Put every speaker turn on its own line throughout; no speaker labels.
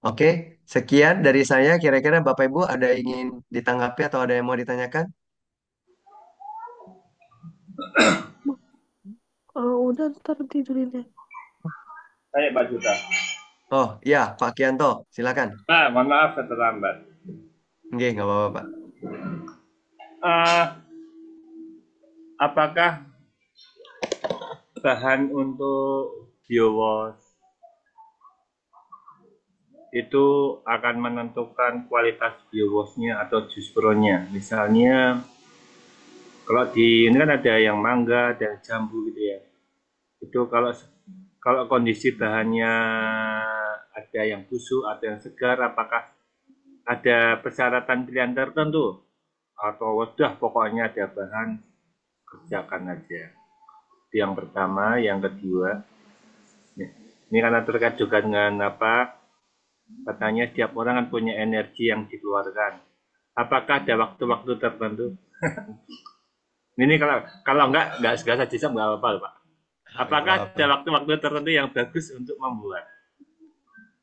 Oke, sekian dari saya. Kira-kira Bapak Ibu ada ingin ditanggapi atau ada yang mau ditanyakan?
Udah ntar tidurin ya.
Saya Pak Juta.
Oh, iya, Pak Kianto, silakan.
Mohon maaf saya terlambat.
Oke, nggak apa-apa, Pak.
Ah, apakah bahan untuk biowas itu akan menentukan kualitas biowasnya atau jus pro-nya? Misalnya, kalau di ini kan ada yang mangga, ada jambu gitu ya. Itu kalau kalau kondisi bahannya ada yang busuk, ada yang segar, apakah ada persyaratan pilihan tertentu? Atau sudah pokoknya ada bahan, kerjakan aja. Itu yang pertama. Yang kedua, ini karena terkait juga dengan apa, katanya setiap orang kan punya energi yang dikeluarkan. Apakah ada waktu-waktu tertentu? Ini kalau kalau enggak segala saja nggak apa-apa, Pak.
Nggak
Apakah
apa-apa.
ada waktu-waktu tertentu yang bagus untuk membuat?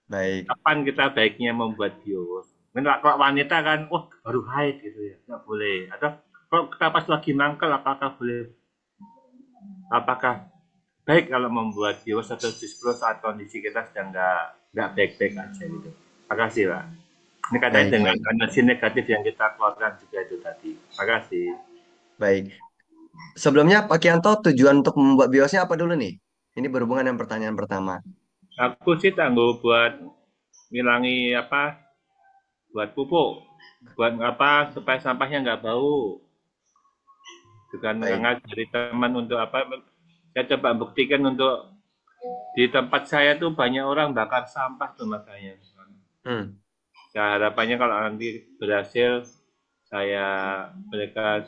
Baik,
Kapan kita baiknya membuat biowas? Kalau wanita kan, wah baru haid gitu ya, nggak boleh. Atau kalau kita pas lagi mangkel, apakah boleh? Apakah baik kalau membuat biowas atau justru saat kondisi kita sedang nggak baik-baik aja gitu? Terima kasih, Pak. Ini katanya
baik,
dengan
baik,
energi negatif yang kita keluarkan juga itu tadi. Terima kasih.
baik. Sebelumnya, Pak Kianto, tujuan untuk membuat biosnya apa dulu nih? Ini berhubungan dengan pertanyaan pertama.
Aku sih tangguh buat ngilangi apa, buat pupuk, buat apa supaya sampahnya nggak bau. Dengan
Baik.
ngajari teman untuk apa, saya coba buktikan untuk di tempat saya tuh banyak orang bakar sampah tuh makanya.
Hmm.
Ya, harapannya kalau nanti berhasil, saya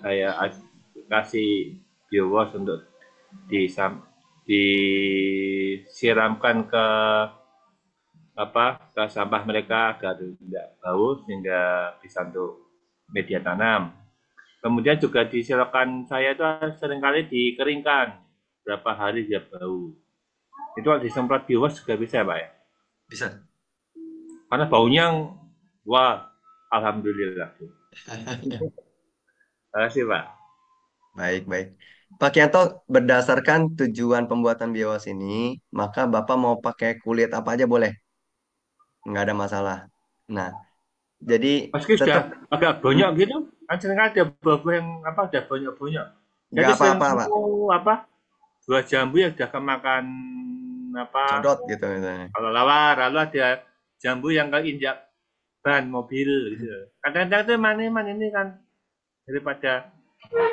saya kasih biowas untuk disam, disiramkan ke apa, ke sampah mereka agar tidak bau sehingga bisa untuk media tanam. Kemudian juga di selokan saya itu seringkali dikeringkan berapa hari dia bau. Itu kalau disemprot biowas juga bisa, Pak ya.
Bisa.
Karena baunya, wah, alhamdulillah. Terima kasih, Pak.
Baik, baik. Pak Kianto, berdasarkan tujuan pembuatan bios ini, maka Bapak mau pakai kulit apa aja boleh. Nggak ada masalah. Nah, jadi
Meski sudah
tetap
agak
hmm,
banyak gitu, kan sering ada buah yang apa, udah banyak-banyak.
nggak
Jadi sering
apa-apa, Pak.
nemu apa, buah jambu yang sudah kemakan apa,
Codot gitu misalnya.
kalau lawar, lalu ada jambu yang keinjak ban mobil gitu. Kadang-kadang itu mana ini kan daripada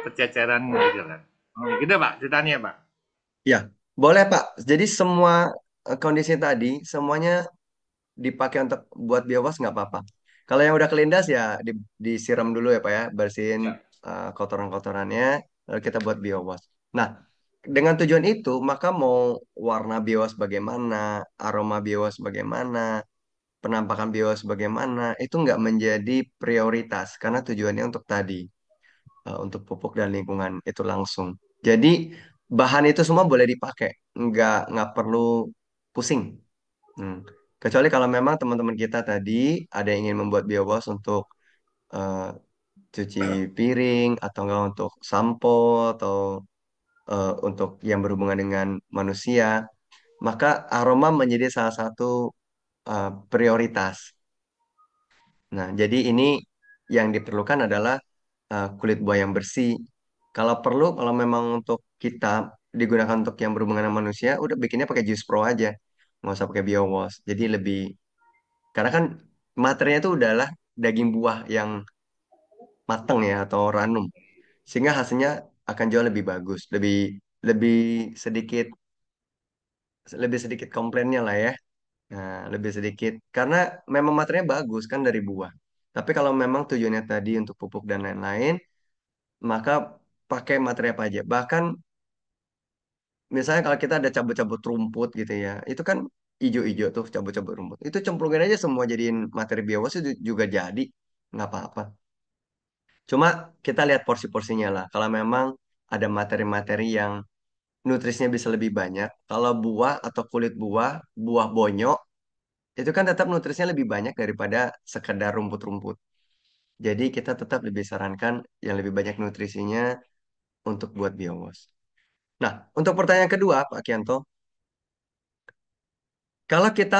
perceceran gitu kan. Oh, gitu Pak, ceritanya Pak.
Ya, boleh Pak. Jadi semua kondisi tadi, semuanya dipakai untuk buat biogas nggak apa-apa. Kalau yang udah kelindas ya disiram dulu ya Pak ya, bersihin
Ya.
kotoran-kotorannya, lalu kita buat biogas. Nah, dengan tujuan itu, maka mau warna biogas bagaimana, aroma biogas bagaimana, penampakan biogas bagaimana, itu nggak menjadi prioritas karena tujuannya untuk tadi, untuk pupuk dan lingkungan itu langsung. Jadi bahan itu semua boleh dipakai, nggak perlu pusing. Hmm. Kecuali kalau memang teman-teman kita tadi ada yang ingin membuat biogas untuk eh, cuci piring atau enggak untuk sampo atau untuk yang berhubungan dengan manusia, maka aroma menjadi salah satu prioritas. Nah, jadi ini yang diperlukan adalah kulit buah yang bersih. Kalau perlu, kalau memang untuk kita digunakan untuk yang berhubungan dengan manusia, udah bikinnya pakai Juice Pro aja, nggak usah pakai biowas. Jadi lebih, karena kan materinya itu udahlah daging buah yang mateng ya atau ranum, sehingga hasilnya akan jauh lebih bagus, lebih lebih sedikit lebih sedikit komplainnya lah ya. Nah, lebih sedikit karena memang materinya bagus kan dari buah. Tapi kalau memang tujuannya tadi untuk pupuk dan lain-lain, maka pakai materi apa aja. Bahkan misalnya kalau kita ada cabut-cabut rumput gitu ya, itu kan ijo-ijo tuh cabut-cabut rumput. Itu cemplungin aja semua jadiin materi biogas itu juga jadi, nggak apa-apa. Cuma kita lihat porsi-porsinya lah. Kalau memang ada materi-materi yang nutrisinya bisa lebih banyak, kalau buah atau kulit buah, buah bonyok itu kan tetap nutrisinya lebih banyak daripada sekedar rumput-rumput. Jadi kita tetap lebih sarankan yang lebih banyak nutrisinya untuk buat biowos. Nah, untuk pertanyaan kedua, Pak Kianto, kalau kita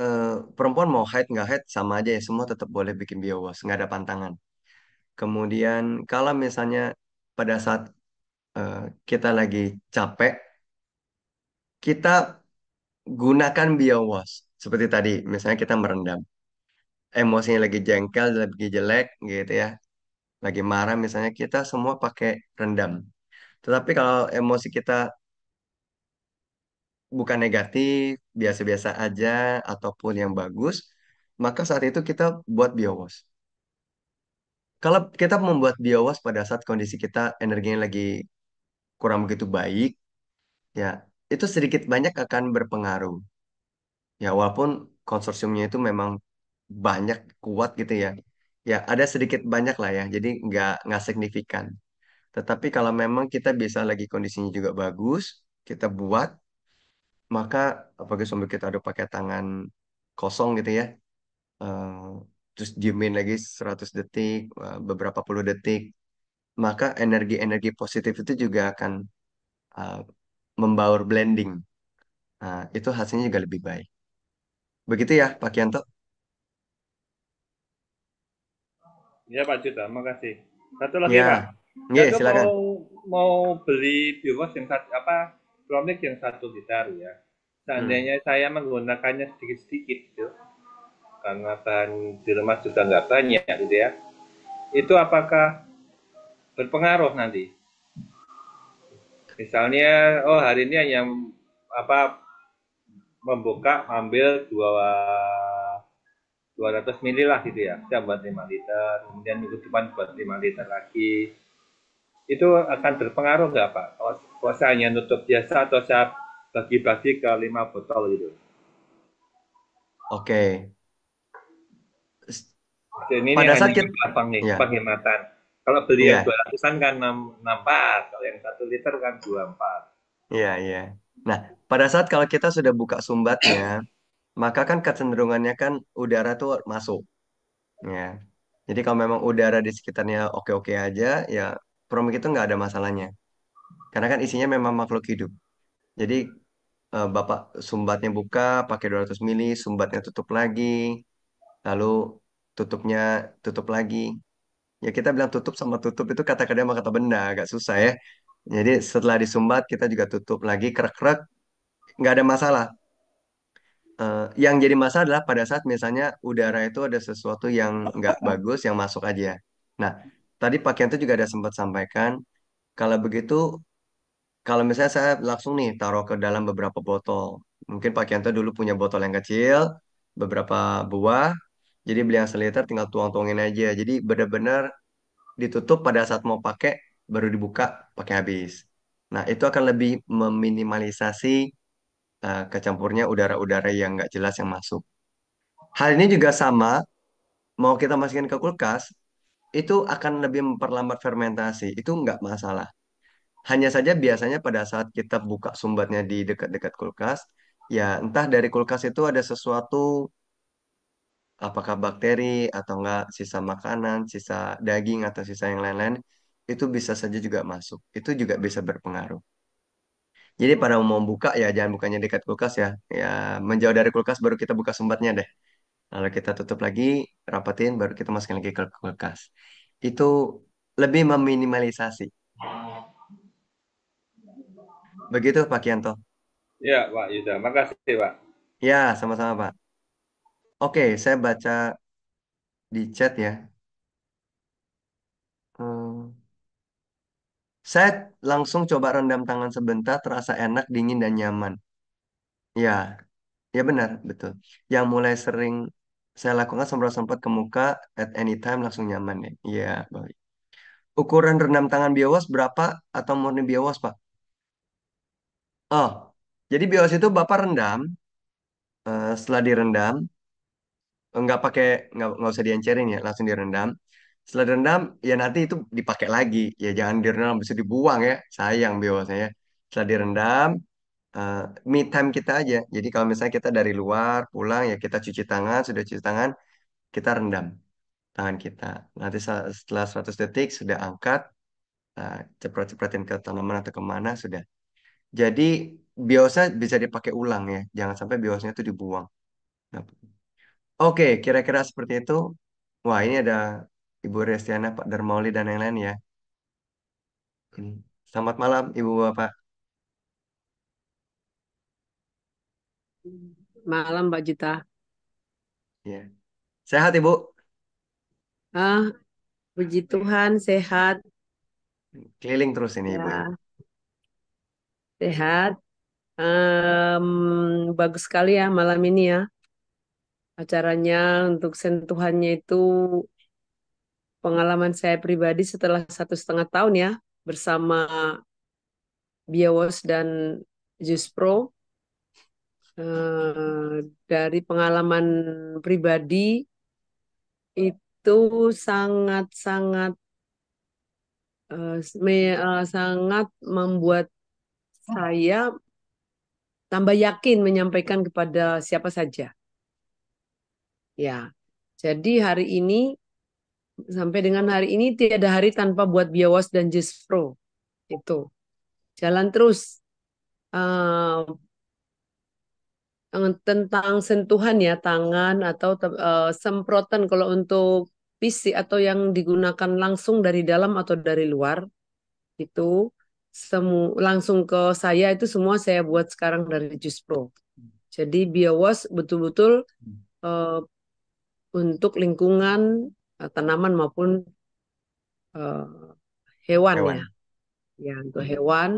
eh, perempuan mau haid nggak haid sama aja ya, semua tetap boleh bikin biowos, nggak ada pantangan. Kemudian kalau misalnya pada saat eh, kita lagi capek, kita gunakan biowash. Seperti tadi, misalnya kita merendam. Emosinya lagi jengkel, lagi jelek gitu ya. Lagi marah misalnya kita semua pakai rendam. Tetapi kalau emosi kita bukan negatif, biasa-biasa aja, ataupun yang bagus, maka saat itu kita buat biowash. Kalau kita membuat biowash pada saat kondisi kita energinya lagi kurang begitu baik, ya itu sedikit banyak akan berpengaruh. Ya, walaupun konsorsiumnya itu memang banyak kuat gitu ya. Ya, ada sedikit banyak lah ya. Jadi nggak signifikan. Tetapi kalau memang kita bisa lagi kondisinya juga bagus, kita buat, maka apalagi sambil kita ada pakai tangan kosong gitu ya. eh, Terus diemin lagi 100 detik, beberapa puluh detik, maka energi-energi positif itu juga akan eh, membaur blending. Nah, itu hasilnya juga lebih baik. Begitu ya, Pak Kianto?
Ya Pak Juta, makasih. Satu lagi Pak,
Ya,
saya
ya
tuh mau
silakan.
mau beli biogas yang satu apa Chromix yang 1 liter ya.
Hmm.
Seandainya saya menggunakannya sedikit-sedikit gitu, karena bahan di rumah juga nggak banyak gitu ya. Itu apakah berpengaruh nanti? Misalnya, oh hari ini yang apa membuka ambil 200 mili lah gitu ya, saya buat 5 liter, kemudian minggu depan buat 5 liter lagi. Itu akan berpengaruh nggak Pak? Kalau saya hanya nutup biasa atau saya bagi-bagi ke 5 botol gitu.
Oke. S-
Ini
Pada
hanya
saat kita,
gampang nih,
ya,
penghematan. Kalau beli yang
ya,
200-an kan 64, kalau yang 1 liter kan 24.
ya, ya. Nah, pada saat kalau kita sudah buka sumbatnya, maka kan kecenderungannya kan udara tuh masuk, ya. Jadi kalau memang udara di sekitarnya oke-oke aja, ya promik itu nggak ada masalahnya. Karena kan isinya memang makhluk hidup. Jadi Bapak sumbatnya buka pakai 200 mili, sumbatnya tutup lagi, lalu tutupnya tutup lagi. Ya kita bilang tutup sama tutup itu kata kerja sama kata benda, agak susah ya. Jadi setelah disumbat kita juga tutup lagi krek-krek, nggak ada masalah. Yang jadi masalah adalah pada saat misalnya udara itu ada sesuatu yang nggak bagus yang masuk aja. Nah, tadi Pak Yanto juga ada sempat sampaikan, kalau begitu, kalau misalnya saya langsung nih taruh ke dalam beberapa botol. Mungkin Pak Yanto dulu punya botol yang kecil, beberapa buah, jadi beli yang seliter tinggal tuang-tuangin aja. Jadi benar-benar ditutup pada saat mau pakai baru dibuka pakai habis. Nah, itu akan lebih meminimalisasi kecampurnya udara-udara yang nggak jelas yang masuk. Hal ini juga sama, mau kita masukin ke kulkas, itu akan lebih memperlambat fermentasi. Itu nggak masalah. Hanya saja biasanya pada saat kita buka sumbatnya di dekat-dekat kulkas, ya entah dari kulkas itu ada sesuatu, apakah bakteri atau enggak sisa makanan, sisa daging atau sisa yang lain-lain, itu bisa saja juga masuk. Itu juga bisa berpengaruh. Jadi pada mau buka ya jangan bukanya dekat kulkas ya. Ya menjauh dari kulkas baru kita buka sumbatnya deh. Lalu kita tutup lagi, rapetin, baru kita masukin lagi ke kulkas. Itu lebih meminimalisasi. Begitu Pak Kianto.
Ya Pak Yuda, makasih Pak.
Ya, sama-sama Pak. Oke, saya baca di chat ya. Hmm, saya langsung coba rendam tangan sebentar, terasa enak, dingin, dan nyaman. Ya, ya benar, betul. Yang mulai sering saya lakukan semprot-semprot ke muka at any time langsung nyaman ya. Iya, baik. Ukuran rendam tangan biawas berapa atau murni biawas, Pak? Oh, jadi biawas itu Bapak rendam, setelah direndam, nggak usah diencerin ya, langsung direndam. Setelah direndam, ya nanti itu dipakai lagi. Ya jangan direndam bisa dibuang ya, sayang biawasnya ya. Setelah direndam, eh, me time kita aja. Jadi kalau misalnya kita dari luar pulang ya kita cuci tangan, sudah cuci tangan, kita rendam tangan kita. Nanti setelah 100 detik sudah angkat, ceprot-ceprotin ke tanaman atau kemana sudah. Jadi biosnya bisa dipakai ulang ya, jangan sampai biosnya itu dibuang. Nah, oke, kira-kira seperti itu. Wah, ini ada Ibu Restiana, Pak Darmauli, dan yang lain ya. Ini. Selamat malam, Ibu Bapak.
Malam Mbak Juta.
Ya. Sehat, Ibu?
Ah, puji Tuhan sehat
Keliling terus ini, Ibu ya.
ya, sehat. Bagus sekali ya malam ini ya. Acaranya untuk sentuhannya itu pengalaman saya pribadi setelah 1,5 tahun ya bersama Biawos dan Juspro. Dari pengalaman pribadi itu sangat-sangat sangat membuat saya tambah yakin menyampaikan kepada siapa saja. Ya, jadi hari ini sampai dengan hari ini tiada hari tanpa buat Biawas dan Jispro. Itu jalan terus. Eh, tentang sentuhan ya tangan atau semprotan kalau untuk fisik atau yang digunakan langsung dari dalam atau dari luar itu langsung ke saya itu semua saya buat sekarang dari Juspro. Jadi Biowas betul-betul eh, untuk lingkungan tanaman maupun eh, hewan ya.
Hewan.
Ya, untuk hewan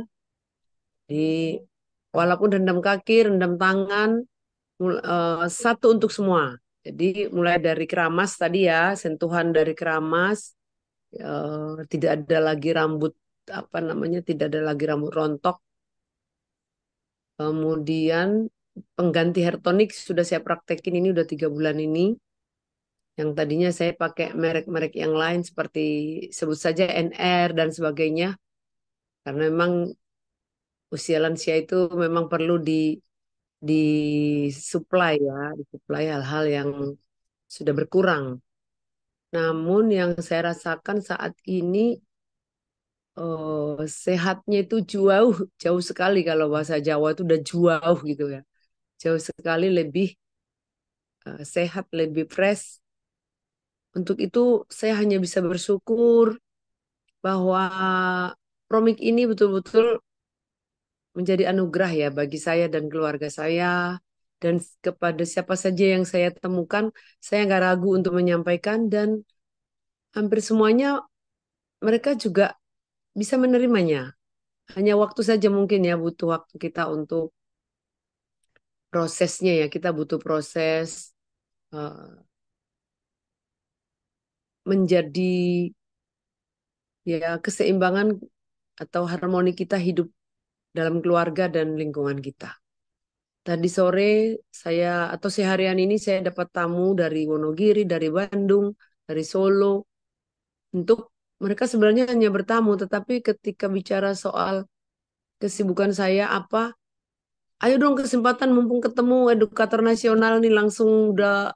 di walaupun rendam kaki, rendam tangan, satu untuk semua. Jadi mulai dari keramas tadi ya, sentuhan dari keramas, tidak ada lagi rambut apa namanya, tidak ada lagi rambut rontok. Kemudian pengganti hair tonic sudah saya praktekin ini udah 3 bulan ini. Yang tadinya saya pakai merek-merek yang lain seperti sebut saja NR dan sebagainya. Karena memang usia lansia itu memang perlu disuplai ya, disuplai hal-hal yang sudah berkurang. Namun yang saya rasakan saat ini sehatnya itu jauh jauh sekali kalau bahasa Jawa itu udah jauh gitu ya. Jauh sekali lebih sehat, lebih fresh. Untuk itu saya hanya bisa bersyukur bahwa Promik ini betul-betul menjadi anugerah ya bagi saya dan keluarga saya dan kepada siapa saja yang saya temukan, saya nggak ragu untuk menyampaikan dan hampir semuanya mereka juga bisa menerimanya. Hanya waktu saja mungkin ya butuh waktu kita untuk prosesnya ya, kita butuh proses eh, menjadi ya keseimbangan atau harmoni kita hidup dalam keluarga dan lingkungan kita. Tadi sore saya atau seharian ini saya dapat tamu dari Wonogiri, dari Bandung, dari Solo. Untuk mereka sebenarnya hanya bertamu, tetapi ketika bicara soal kesibukan saya apa, ayo dong kesempatan mumpung ketemu edukator nasional nih langsung udah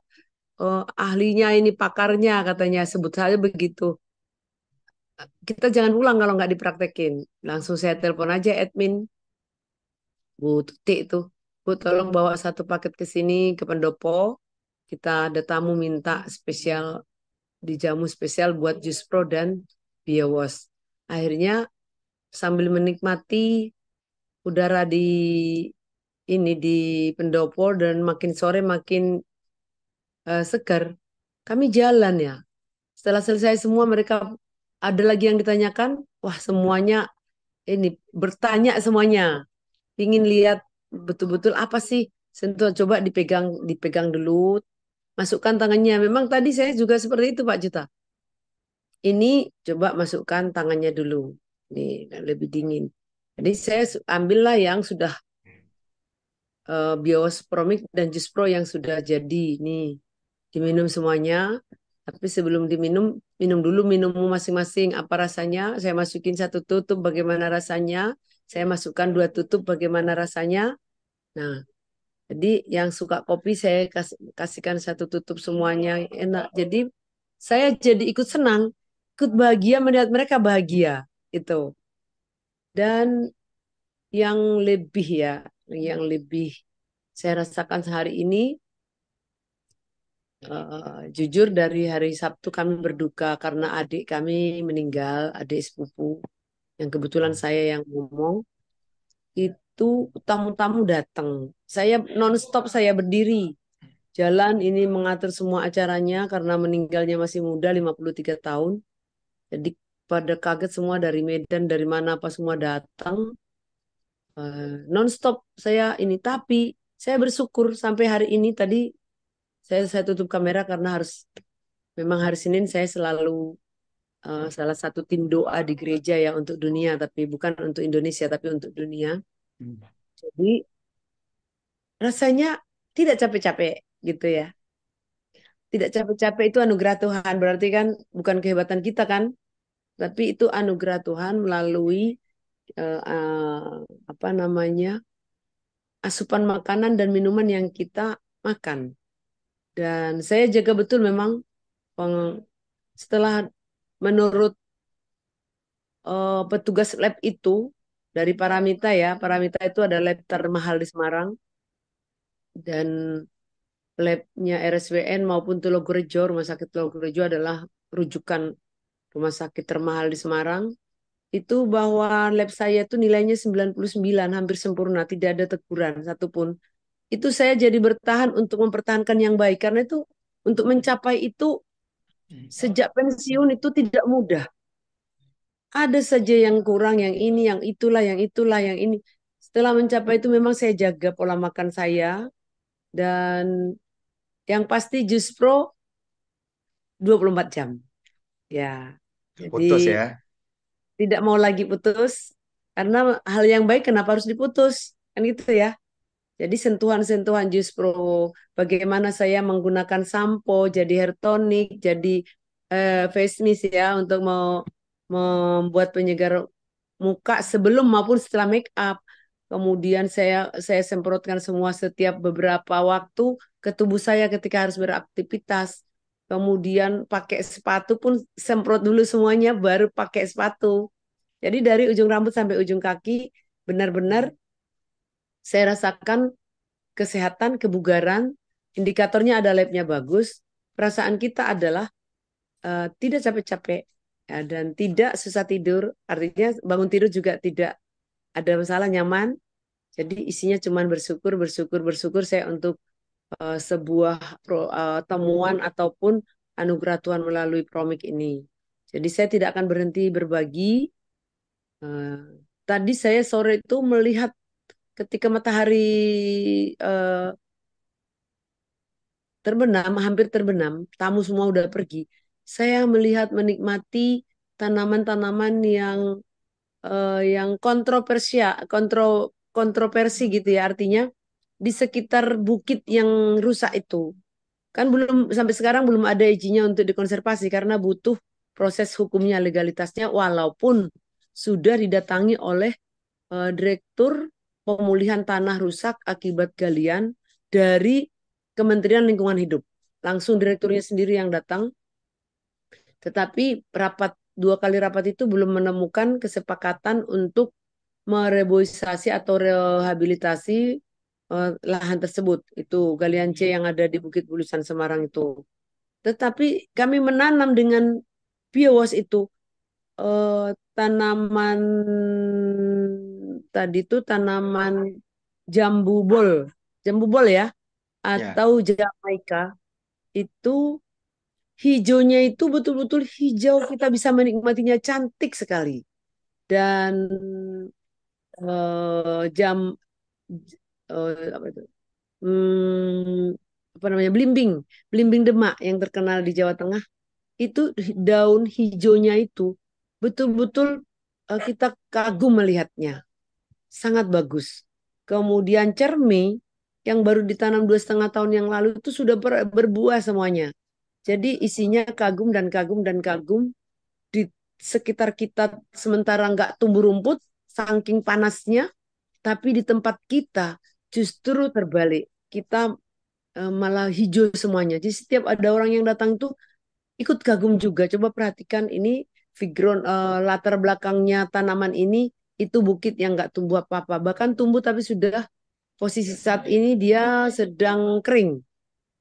ahlinya ini pakarnya katanya sebut saja begitu. Kita jangan pulang kalau nggak dipraktekin. Langsung saya telepon aja admin Bu Tuti itu. Bu tolong bawa satu paket ke sini ke pendopo. Kita ada tamu minta spesial dijamu spesial buat jus pro dan biowas. Akhirnya sambil menikmati udara di ini di pendopo dan makin sore makin segar, kami jalan ya. Setelah selesai semua mereka ada lagi yang ditanyakan, wah semuanya ini bertanya semuanya, ingin lihat betul-betul apa sih sentuh coba dipegang dipegang dulu, masukkan tangannya. Memang tadi saya juga seperti itu Pak Juta. Ini coba masukkan tangannya dulu. Ini lebih dingin. Jadi saya ambillah yang sudah Biospromik dan Juspro yang sudah jadi. Nih, diminum semuanya. Tapi sebelum diminum, minum dulu minummu masing-masing. Apa rasanya? Saya masukin satu tutup bagaimana rasanya. Saya masukkan 2 tutup bagaimana rasanya. Nah, jadi yang suka kopi saya kasihkan 1 tutup semuanya enak. Jadi saya jadi ikut senang, ikut bahagia melihat mereka bahagia itu. Dan yang lebih ya, yang lebih saya rasakan sehari ini, jujur dari hari Sabtu kami berduka karena adik kami meninggal, adik sepupu, yang kebetulan saya yang ngomong, itu tamu-tamu datang. Saya nonstop saya berdiri, jalan ini mengatur semua acaranya karena meninggalnya masih muda, 53 tahun. Jadi pada kaget semua dari Medan, dari mana apa semua datang. Nonstop saya ini, tapi saya bersyukur sampai hari ini tadi saya tutup kamera karena memang hari Senin saya selalu salah satu tim doa di gereja ya untuk dunia, tapi bukan untuk Indonesia, tapi untuk dunia. Jadi rasanya tidak capek-capek gitu ya. Tidak capek-capek itu anugerah Tuhan, berarti kan bukan kehebatan kita kan, tapi itu anugerah Tuhan melalui apa namanya, asupan makanan dan minuman yang kita makan. Dan saya jaga betul memang setelah menurut petugas lab itu dari Paramita ya, Paramita itu ada lab termahal di Semarang dan labnya RSWN maupun Tulogorejo, Rumah Sakit Tulogorejo adalah rujukan rumah sakit termahal di Semarang. Itu bahwa lab saya itu nilainya 99, hampir sempurna, tidak ada teguran satupun. Itu saya jadi bertahan untuk mempertahankan yang baik, karena itu untuk mencapai itu sejak pensiun itu tidak mudah. Ada saja yang kurang, yang ini, yang itulah, yang itulah, yang ini. Setelah mencapai itu memang saya jaga pola makan saya, dan yang pasti Jus Pro 24 jam. Ya, jadi
Putus ya.
tidak mau lagi putus, karena hal yang baik kenapa harus diputus? Kan gitu ya. Jadi sentuhan-sentuhan Jus Pro, bagaimana saya menggunakan sampo, jadi hair tonic, jadi face mist ya, untuk membuat penyegar muka sebelum maupun setelah make up. Kemudian saya semprotkan semua setiap beberapa waktu ke tubuh saya ketika harus beraktivitas. Kemudian pakai sepatu pun semprot dulu semuanya baru pakai sepatu. Jadi dari ujung rambut sampai ujung kaki benar-benar saya rasakan kesehatan, kebugaran, indikatornya ada labnya bagus. Perasaan kita adalah tidak capek-capek ya, dan tidak susah tidur. Artinya bangun tidur juga tidak ada masalah, nyaman. Jadi isinya cuma bersyukur, bersyukur, bersyukur saya untuk sebuah temuan ataupun anugerah Tuhan melalui Promik ini. Jadi saya tidak akan berhenti berbagi. Eh, Tadi saya sore itu melihat ketika matahari eh, terbenam, hampir terbenam, tamu semua udah pergi. Saya melihat menikmati tanaman-tanaman yang kontroversi gitu ya, artinya di sekitar bukit yang rusak itu. Kan belum sampai sekarang belum ada izinnya untuk dikonservasi karena butuh proses hukumnya, legalitasnya, walaupun sudah didatangi oleh Direktur Pemulihan Tanah Rusak Akibat Galian dari Kementerian Lingkungan Hidup. Langsung direkturnya sendiri yang datang, tetapi 2 kali rapat itu belum menemukan kesepakatan untuk mereboisasi atau rehabilitasi lahan tersebut. Itu Galian C yang ada di Bukit Bulusan Semarang itu. Tetapi kami menanam dengan biowas itu tanaman tadi itu tanaman jambu bol, jambu bol ya,
Ya.
atau Jamaika itu hijaunya itu betul-betul hijau, kita bisa menikmatinya cantik sekali. Dan jam apa itu? Hmm, apa namanya? Belimbing, belimbing Demak yang terkenal di Jawa Tengah itu daun hijaunya itu betul-betul kita kagum melihatnya, sangat bagus. Kemudian cerme yang baru ditanam 2,5 tahun yang lalu itu sudah berbuah semuanya. Jadi isinya kagum dan kagum dan kagum. Di sekitar kita sementara nggak tumbuh rumput, saking panasnya, tapi di tempat kita justru terbalik. Kita malah hijau semuanya. Jadi setiap ada orang yang datang tuh ikut kagum juga. Coba perhatikan ini latar belakangnya tanaman ini itu bukit yang nggak tumbuh apa-apa. Bahkan tumbuh tapi sudah posisi saat ini dia sedang kering.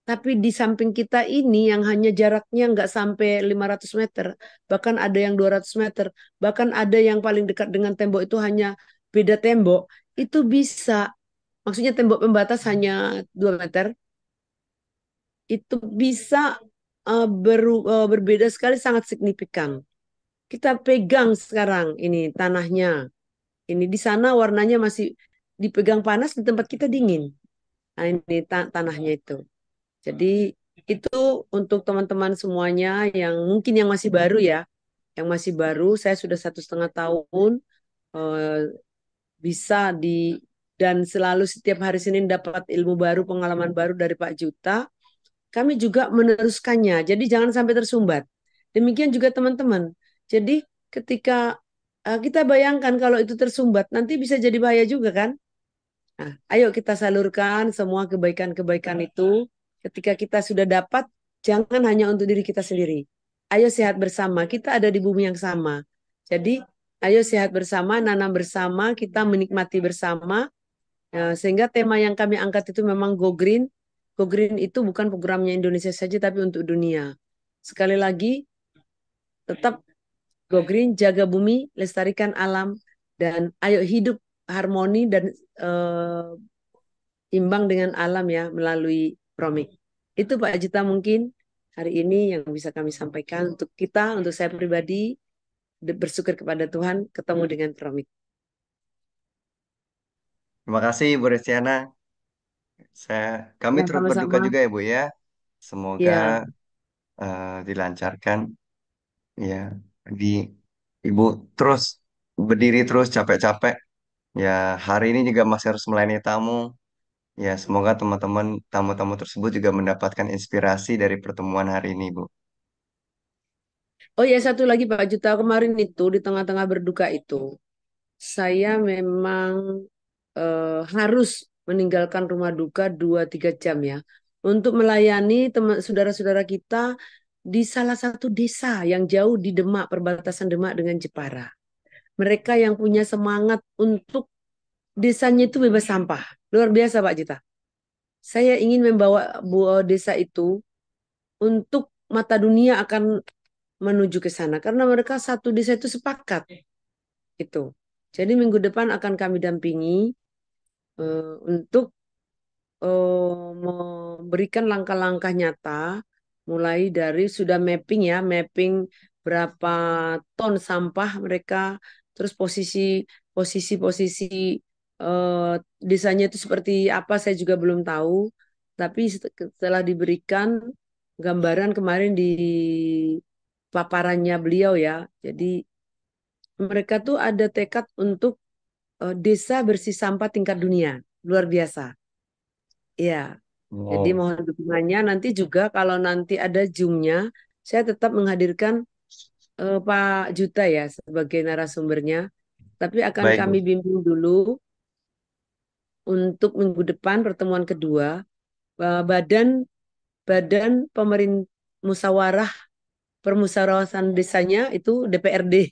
Tapi di samping kita ini yang hanya jaraknya nggak sampai 500 meter, bahkan ada yang 200 meter, bahkan ada yang paling dekat dengan tembok itu hanya beda tembok, itu bisa, maksudnya tembok pembatas hanya 2 meter, itu bisa berbeda sekali sangat signifikan. Kita pegang sekarang ini tanahnya. Ini di sana warnanya masih dipegang panas, di tempat kita dingin. Nah, ini tanahnya itu. Jadi itu untuk teman-teman semuanya yang mungkin yang masih baru ya, yang masih baru, saya sudah 1,5 tahun eh, bisa dan selalu setiap hari Senin dapat ilmu baru, pengalaman baru dari Pak Juta. Kami juga meneruskannya, jadi jangan sampai tersumbat. Demikian juga teman-teman. Jadi ketika kita bayangkan kalau itu tersumbat, nanti bisa jadi bahaya juga kan? Nah, ayo kita salurkan semua kebaikan-kebaikan itu. Ketika kita sudah dapat, jangan hanya untuk diri kita sendiri. Ayo sehat bersama, kita ada di bumi yang sama. Jadi, ayo sehat bersama, nanam bersama, kita menikmati bersama. Sehingga tema yang kami angkat itu memang Go Green. Go Green itu bukan programnya Indonesia saja, tapi untuk dunia. Sekali lagi, tetap Go Green, jaga bumi, lestarikan alam, dan ayo hidup harmoni dan eh, imbang dengan alam ya melalui Promik. Itu Pak Ajita mungkin hari ini yang bisa kami sampaikan untuk kita, untuk saya pribadi bersyukur kepada Tuhan ketemu dengan Promik.
Terima kasih Bu Restiana. Kami
Ya,
turut berduka
sama-sama.
juga ya Bu ya. Semoga
Ya,
dilancarkan ya di Ibu terus berdiri terus capek-capek. Ya hari ini juga masih harus melayani tamu. Ya semoga teman-teman tamu-tamu tersebut juga mendapatkan inspirasi dari pertemuan hari ini Bu.
oh ya satu lagi Pak Juta, kemarin itu di tengah-tengah berduka itu, saya memang harus meninggalkan rumah duka 2-3 jam ya untuk melayani teman saudara-saudara kita di salah satu desa yang jauh di Demak, perbatasan Demak dengan Jepara. Mereka yang punya semangat untuk desanya itu bebas sampah. Luar biasa Pak Jita. Saya ingin membawa desa itu untuk mata dunia akan menuju ke sana. Karena mereka satu desa itu sepakat. Itu. Jadi minggu depan akan kami dampingi untuk memberikan langkah-langkah nyata mulai dari sudah mapping ya, mapping berapa ton sampah mereka, terus posisi-posisi desanya itu seperti apa saya juga belum tahu, tapi setelah diberikan gambaran kemarin di paparannya beliau ya, jadi mereka tuh ada tekad untuk desa bersih sampah tingkat dunia, luar biasa. Iya. Jadi
Wow,
mohon dukungannya nanti juga kalau nanti ada Zoom-nya, saya tetap menghadirkan Pak Juta ya sebagai narasumbernya. Tapi akan
baik
kami
Bu.
bimbing dulu untuk minggu depan pertemuan kedua badan badan pemerintah musyawarah permusyawaratan desanya itu DPRD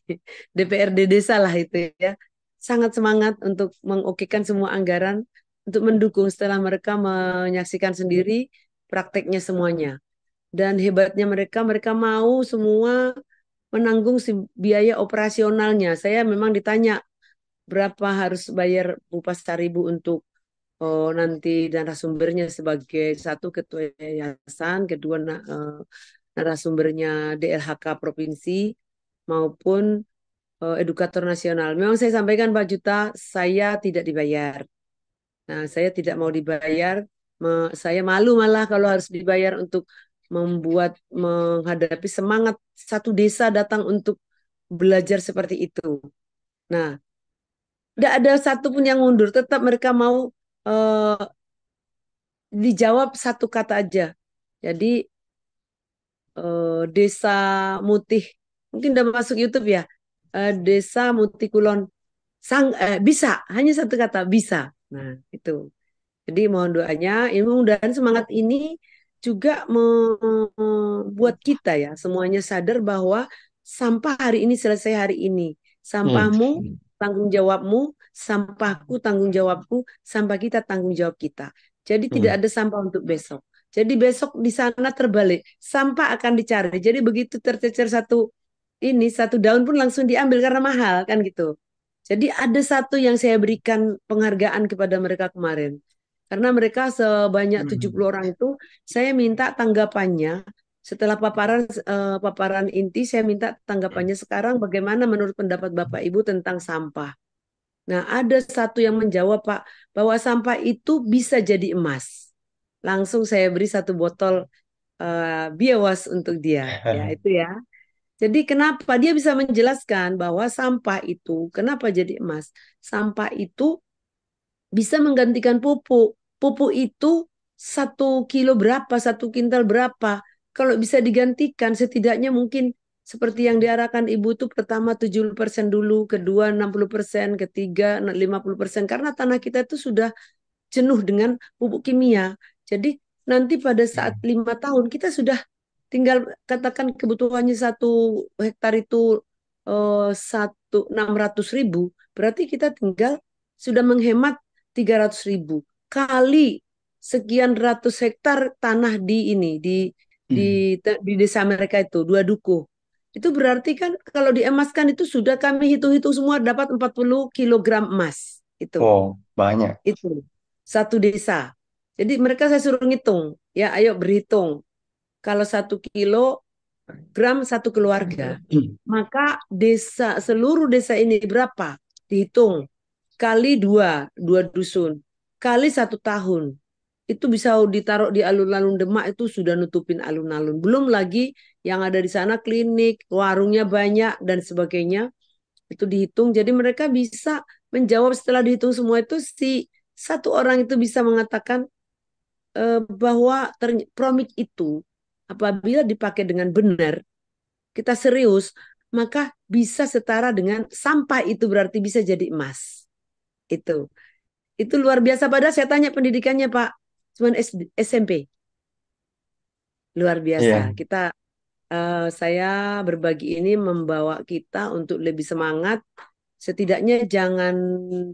DPRD desa lah itu ya. Sangat semangat untuk mengokekan semua anggaran untuk mendukung setelah mereka menyaksikan sendiri prakteknya semuanya. Dan hebatnya mereka, mereka mau semua menanggung si biaya operasionalnya. Saya memang ditanya berapa harus bayar Bu Pasaribu untuk nanti narasumbernya sebagai satu ketua yayasan, kedua narasumbernya DLHK provinsi maupun edukator nasional. Memang saya sampaikan Pak Juta, saya tidak dibayar. Nah, saya tidak mau dibayar. Saya malu malah kalau harus dibayar untuk menghadapi semangat satu desa datang untuk belajar seperti itu. Nah, tidak ada satupun yang mundur. Tetap mereka mau eh, dijawab satu kata aja. Jadi Desa Mutih, mungkin udah masuk YouTube ya. Desa Mutikulon Bisa, hanya satu kata, bisa. Nah, itu. Jadi mohon doanya, ini mudah-mudahan semangat ini juga membuat kita ya semuanya sadar bahwa sampah hari ini selesai hari ini.
Hmm.
Sampahmu tanggung jawabmu, sampahku tanggung jawabku, sampah kita tanggung jawab kita. Jadi tidak
Hmm.
ada sampah untuk besok. Jadi besok di sana terbalik, sampah akan dicari. Jadi begitu tercecer satu daun pun langsung diambil karena mahal kan gitu. Jadi ada satu yang saya berikan penghargaan kepada mereka kemarin. Karena mereka sebanyak 70 orang itu, saya minta tanggapannya setelah paparan inti, saya minta tanggapannya sekarang bagaimana menurut pendapat Bapak Ibu tentang sampah. Nah, ada satu yang menjawab, Pak, bahwa sampah itu bisa jadi emas. Langsung saya beri satu botol biowas untuk dia. Ya, itu ya. Jadi kenapa dia bisa menjelaskan bahwa sampah itu kenapa jadi emas? Sampah itu bisa menggantikan pupuk. Pupuk itu 1 kilo berapa, 1 kintal berapa. Kalau bisa digantikan, setidaknya mungkin seperti yang diarahkan Ibu itu pertama 70% dulu, kedua 60%, ketiga 50%. Karena tanah kita itu sudah jenuh dengan pupuk kimia. Jadi nanti pada saat 5 tahun kita sudah tinggal katakan kebutuhannya 1 hektar itu 600.000, berarti kita tinggal sudah menghemat 300.000 kali sekian ratus hektar tanah di ini di desa mereka itu 2 dukuh. Itu berarti kan kalau diemaskan itu sudah kami hitung-hitung semua dapat 40 kilogram emas itu.
Wow, banyak.
Itu satu desa. Jadi mereka saya suruh ngitung, ya ayo berhitung. Kalau 1 kilogram satu keluarga, maka seluruh desa ini berapa? Dihitung kali dua dusun, kali 1 tahun. Itu bisa ditaruh di alun-alun Demak itu sudah nutupin alun-alun. Belum lagi yang ada di sana klinik, warungnya banyak dan sebagainya. Itu dihitung. Jadi mereka bisa menjawab setelah dihitung semua itu si satu orang itu bisa mengatakan bahwa promik itu apabila dipakai dengan benar, kita serius, maka bisa setara dengan sampah itu berarti bisa jadi emas. Itu. Itu luar biasa. Padahal saya tanya pendidikannya Pak, cuman SMP. Luar biasa.
Iya,
Saya berbagi ini membawa kita untuk lebih semangat. Setidaknya jangan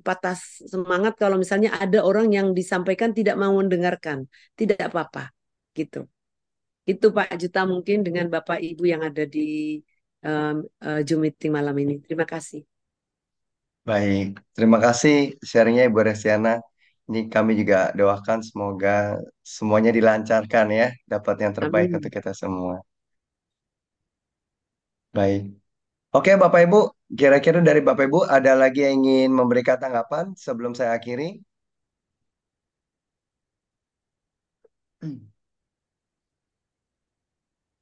patah semangat kalau misalnya ada orang yang disampaikan tidak mau mendengarkan. Tidak apa-apa. Gitu. Itu Pak Juta mungkin dengan Bapak Ibu yang ada di um, Zoom meeting malam ini. Terima kasih.
baik. Terima kasih sharingnya Ibu Restiana. Ini kami juga doakan semoga semuanya dilancarkan ya, dapat yang terbaik untuk
Amin.
kita semua. Baik. Oke, Bapak Ibu, kira-kira dari Bapak Ibu ada lagi yang ingin memberikan tanggapan sebelum saya akhiri?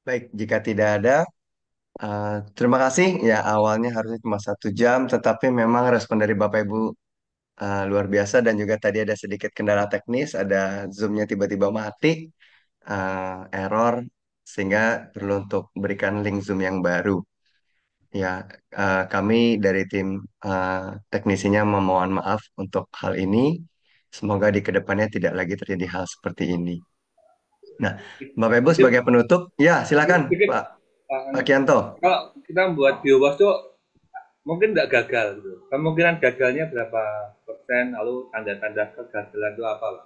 Baik, jika tidak ada, terima kasih. Ya, awalnya harusnya cuma 1 jam, tetapi memang respon dari Bapak Ibu luar biasa dan juga tadi ada sedikit kendala teknis, ada Zoom-nya tiba-tiba mati, error, sehingga perlu untuk berikan link Zoom yang baru. Ya, kami dari tim eh, teknisinya memohon maaf untuk hal ini. Semoga di kedepannya tidak lagi terjadi hal seperti ini. Nah, Bapak Ibu sebagai penutup, ya silakan
Sedikit,
Pak Kianto.
kalau kita membuat biowas tuh mungkin nggak gagal gitu. Kemungkinan gagalnya berapa persen, lalu tanda-tanda kegagalan itu apa, Pak?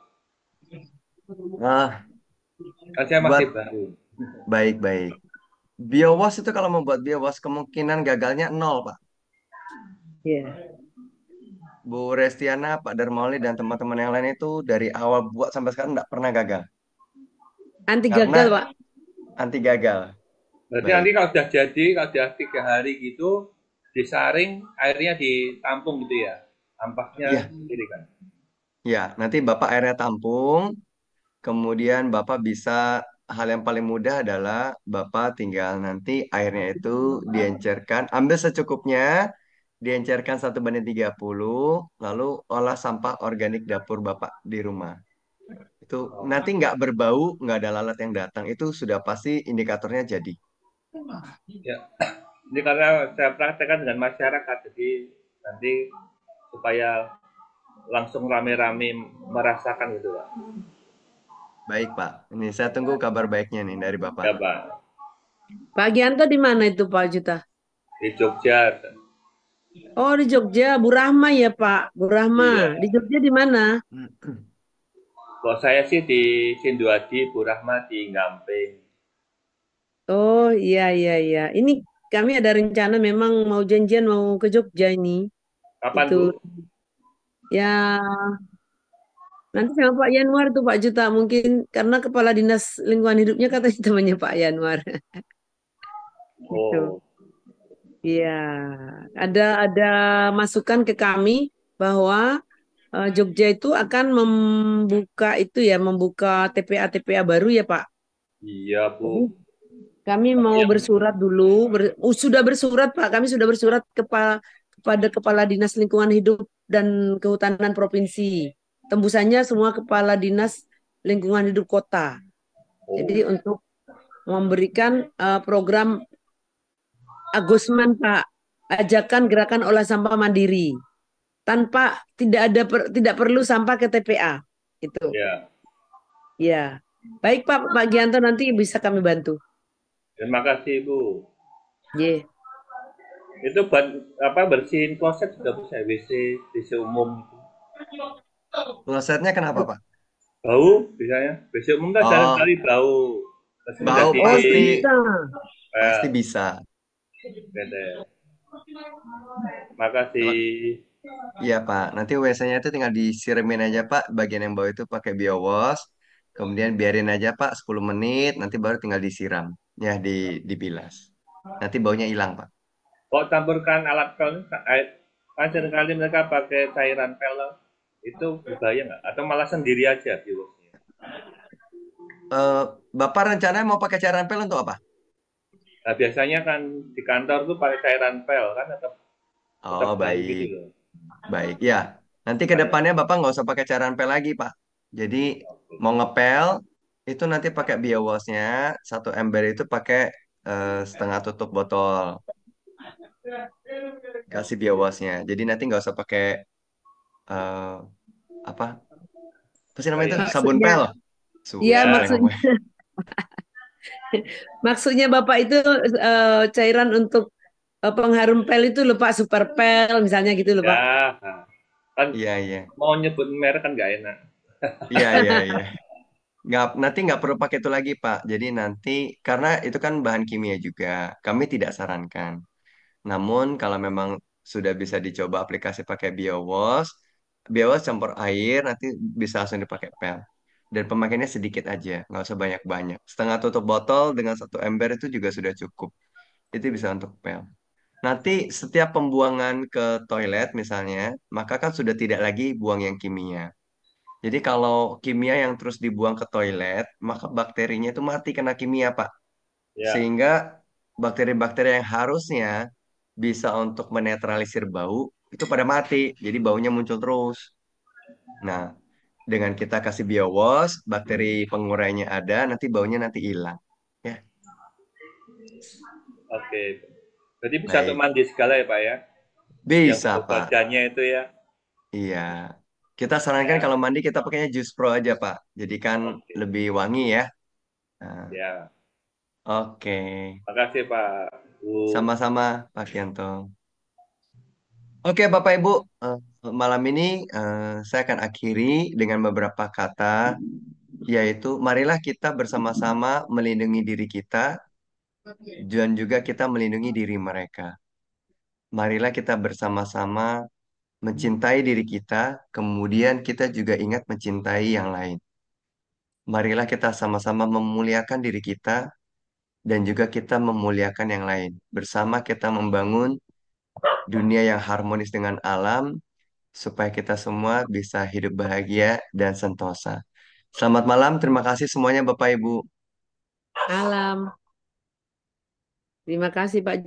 Ah,
Kan saya masih
buat
baru.
baik-baik. Biowas itu kalau membuat biowas kemungkinan gagalnya nol, Pak.
Ya.
Bu Restiana, Pak Darmauli, dan teman-teman yang lain itu dari awal buat sampai sekarang nggak pernah gagal.
Anti gagal,
Karena
Pak.
anti gagal.
Berarti nanti
Baik.
kalau sudah jadi, kalau sudah 3 hari gitu, disaring, airnya ditampung gitu ya. Tampaknya
Iya,
sendiri kan.
ya. Nanti Bapak airnya tampung, kemudian Bapak bisa hal yang paling mudah adalah Bapak tinggal nanti airnya itu diencerkan, ambil secukupnya, diencerkan 1:30, lalu olah sampah organik dapur Bapak di rumah. Itu nanti nggak berbau, nggak ada lalat yang datang. Itu sudah pasti indikatornya jadi.
Ya. Ini karena saya praktekkan dengan masyarakat, jadi nanti supaya langsung rame-rame merasakan gitu Pak.
Baik, Pak. Ini saya tunggu kabar baiknya nih dari Bapak.
Ya Pak,
Pak Gianto di mana itu Pak Juta?
di Jogja.
Oh di Jogja, Bu Rahma ya Pak, Bu Rahma.
Iya.
Di Jogja di mana?
Kalau saya sih di Sinduadi, Bu Rahma di Gamping.
Oh iya iya iya. Ini kami ada rencana memang mau janjian mau ke Jogja ini.
Kapan
Itu
Bu?
ya nanti sama Pak Yanwar tuh Pak Juta mungkin karena Kepala Dinas Lingkungan Hidupnya katanya temannya Pak Yanwar. Gitu.
Oh,
Iya, ada masukan ke kami bahwa Jogja itu akan membuka itu ya, membuka TPA-TPA baru ya Pak.
iya Bu.
Jadi kami
Tapi
mau
yang
bersurat dulu, sudah bersurat Pak, kami sudah bersurat kepada Kepala Dinas Lingkungan Hidup dan Kehutanan Provinsi. Tembusannya semua Kepala Dinas Lingkungan Hidup Kota. Jadi
oh,
untuk memberikan program Agusman Pak, ajakan gerakan olah sampah mandiri. Tanpa tidak perlu sampah ke TPA. Itu.
ya.
Ya. Baik Pak Gianto nanti bisa kami bantu.
Terima kasih Bu.
Ye.
Itu buat apa bersihin kloset juga bisa WC umum.
Klosetnya kenapa, Pak?
Bau biasanya. WC umum kan
Oh,
sekali bau. Terus
bau
menjadi
Oh
pasti
bisa.
pasti
eh,
bisa.
beda.
Kalau
Makasih.
iya, Pak. Nanti WC-nya itu tinggal disiramin aja, Pak. Bagian yang bau itu pakai biowash. Kemudian biarin aja, Pak, 10 menit. Nanti baru tinggal disiram. Ya, dibilas. Nanti baunya hilang, Pak.
Kok campurkan alat pel kan seringkali mereka pakai cairan pel itu berbahaya nggak? Atau malah sendiri aja biosnya?
Eh, Bapak rencananya mau pakai cairan pel untuk apa?
Nah, biasanya kan di kantor tuh pakai cairan pel kan tetap
Oh,
bau gitu
baik.
loh.
Baik, ya. Nanti ke
Makanya,
depannya Bapak nggak usah pakai cairan pel lagi, Pak. Jadi, mau ngepel, itu nanti pakai biowash-nya. Satu ember itu pakai setengah tutup botol. Kasih biowash-nya. Jadi nanti nggak usah pakai eh, apa? Apa sih namanya itu? Sabun
Maksudnya,
pel.
ya
Susah saya
maksudnya,
ngomong.
maksudnya Bapak itu cairan untuk pengharum pel itu lupa super pel misalnya gitu loh Pak.
ya kan
Iya, iya.
mau nyebut merek kan nggak enak.
Iya, iya, iya. Nanti nggak perlu pakai itu lagi, Pak. Jadi nanti, karena itu kan bahan kimia juga, kami tidak sarankan. Namun kalau memang sudah bisa dicoba aplikasi pakai BioWash, BioWash campur air nanti bisa langsung dipakai pel. Dan pemakaiannya sedikit aja, nggak usah banyak-banyak. Setengah tutup botol dengan satu ember itu juga sudah cukup. Itu bisa untuk pel. Nanti setiap pembuangan ke toilet misalnya, maka kan sudah tidak lagi buang yang kimia. Jadi kalau kimia yang terus dibuang ke toilet, maka bakterinya itu mati kena kimia, Pak.
Ya,
Sehingga bakteri-bakteri yang harusnya bisa untuk menetralisir bau itu pada mati. Jadi baunya muncul terus. Nah, dengan kita kasih biowash, bakteri pengurainya ada, nanti baunya nanti hilang. Ya,
oke. Jadi bisa untuk
baik.
mandi segala ya Pak ya? Yang
Bisa,
untuk
Pak.
badannya itu ya.
Iya. Kita sarankan
Ya,
kalau mandi kita pakainya Juice Pro aja, Pak. Jadi kan
oke.
lebih wangi ya. Nah,
Ya,
oke.
makasih Pak. Bu.
Sama-sama, Pak Kianto. Oke, Bapak Ibu, eh, malam ini saya akan akhiri dengan beberapa kata, yaitu marilah kita bersama-sama melindungi diri kita dan juga kita melindungi diri mereka. Marilah kita bersama-sama mencintai diri kita, kemudian kita juga ingat mencintai yang lain. Marilah kita sama-sama memuliakan diri kita dan juga kita memuliakan yang lain. Bersama kita membangun dunia yang harmonis dengan alam supaya kita semua bisa hidup bahagia dan sentosa. Selamat malam, terima kasih semuanya Bapak Ibu.
Alam. Terima kasih Pak